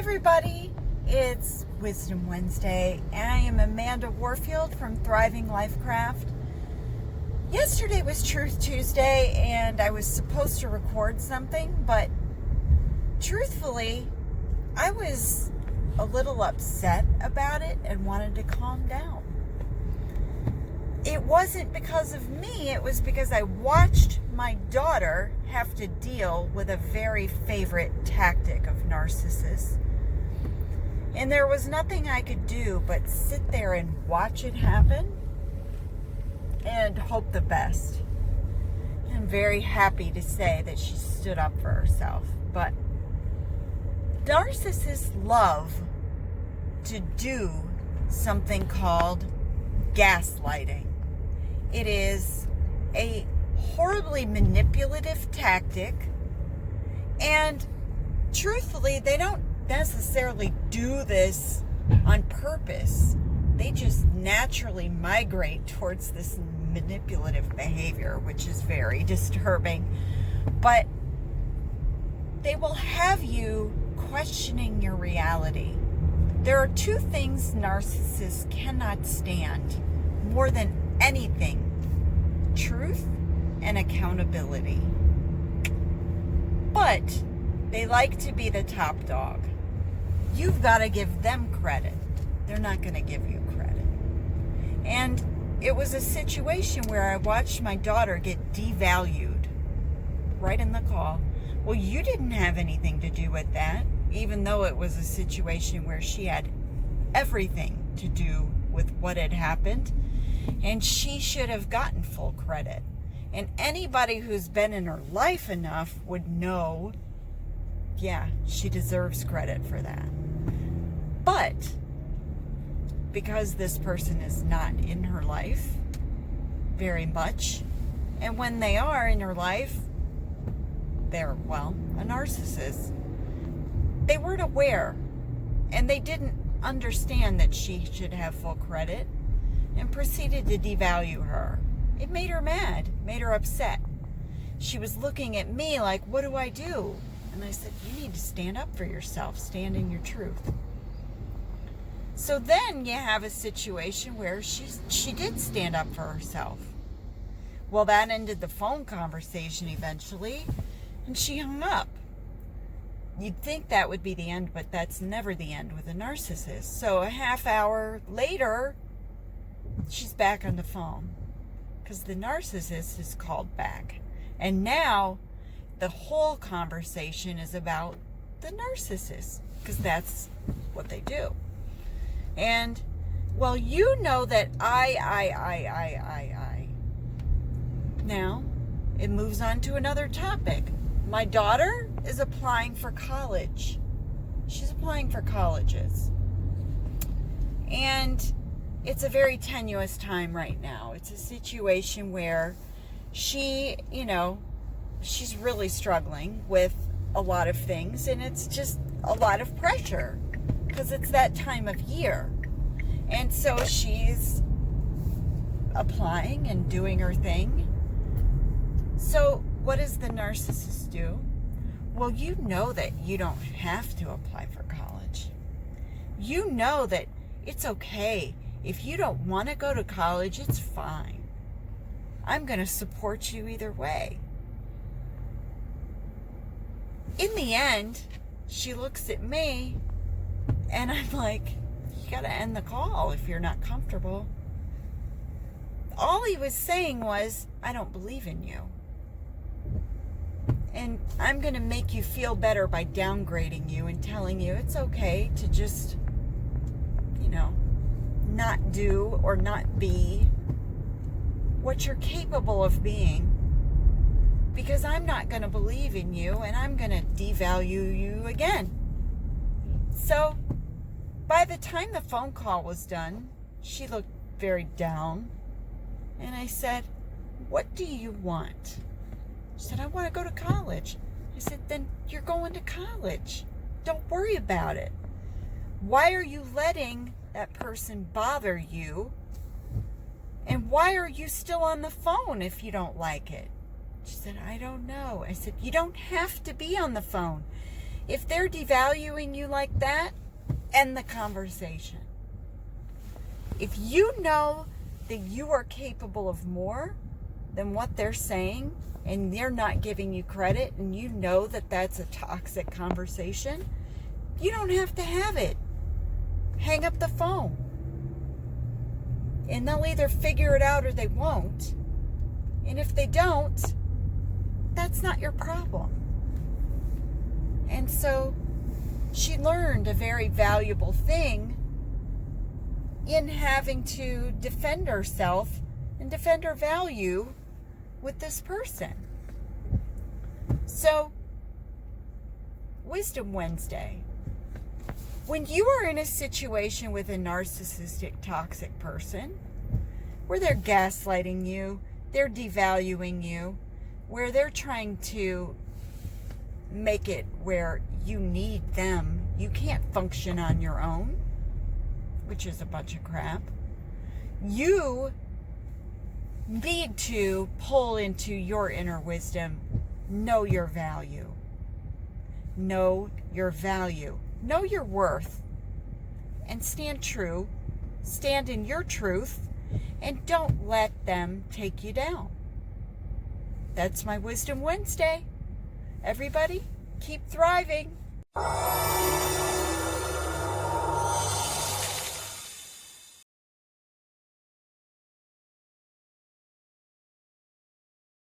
everybody, it's Wisdom Wednesday. I am Amanda Warfield from Thriving Lifecraft. Yesterday was Truth Tuesday and I was supposed to record something, but truthfully, I was a little upset about it and wanted to calm down. It wasn't because of me, it was because I watched my daughter have to deal with a very favorite tactic of narcissists. And there was nothing I could do but sit there and watch it happen and hope the best. I'm very happy to say that she stood up for herself. But narcissists love to do something called gaslighting. It is a horribly manipulative tactic, and truthfully, they don't necessarily do this on purpose. They just naturally migrate towards this manipulative behavior, which is very disturbing. But they will have you questioning your reality. There are two things narcissists cannot stand more than anything: truth and accountability. But they like to be the top dog. You've got to give them credit. They're not going to give you credit. And it was a situation where I watched my daughter get devalued right in the call. Well, you didn't have anything to do with that, even though it was a situation where she had everything to do with what had happened, and she should have gotten full credit. And anybody who's been in her life enough would know, yeah, she deserves credit for that. But because this person is not in her life very much, and when they are in her life, they're, well, a narcissist. They weren't aware, and they didn't understand that she should have full credit, and proceeded to devalue her. It made her mad, made her upset. She was looking at me like, what do I do? And I said, you need to stand up for yourself, stand in your truth. So then you have a situation where she did stand up for herself. Well, that ended the phone conversation eventually, and she hung up. You'd think that would be the end, but that's never the end with a narcissist. So a half hour later, she's back on the phone because the narcissist is called back. And now the whole conversation is about the narcissist, because that's what they do. And, well, you know that I. Now, it moves on to another topic. My daughter is applying for college. She's applying for colleges. And it's a very tenuous time right now. It's a situation where she's really struggling with a lot of things, and it's just a lot of pressure because it's that time of year. And so she's applying and doing her thing. So what does the narcissist do? Well, you know that you don't have to apply for college. You know that it's okay. If you don't want to go to college, it's fine. I'm going to support you either way. In the end, she looks at me, and I'm like, you got to end the call if you're not comfortable. All he was saying was, I don't believe in you. And I'm going to make you feel better by downgrading you and telling you it's okay to just, not do or not be what you're capable of being, because I'm not going to believe in you and I'm going to devalue you again. So by the time the phone call was done, she looked very down, and I said, what do you want? She said, I want to go to college. I said, then you're going to college. Don't worry about it. Why are you letting that person bother you? And why are you still on the phone if you don't like it? She said, I don't know. I said, you don't have to be on the phone. If they're devaluing you like that, end the conversation. If you know that you are capable of more than what they're saying, and they're not giving you credit, and you know that that's a toxic conversation, you don't have to have it. Hang up the phone. And they'll either figure it out or they won't. And if they don't, that's not your problem. And so she learned a very valuable thing in having to defend herself and defend her value with this person. So, Wisdom Wednesday. When you are in a situation with a narcissistic, toxic person, where they're gaslighting you, they're devaluing you, where they're trying to make it where you need them, you can't function on your own, which is a bunch of crap, you need to pull into your inner wisdom. Know your value. Know your value. Know your worth. And stand true. Stand in your truth. And don't let them take you down. That's my Wisdom Wednesday. Everybody, keep thriving.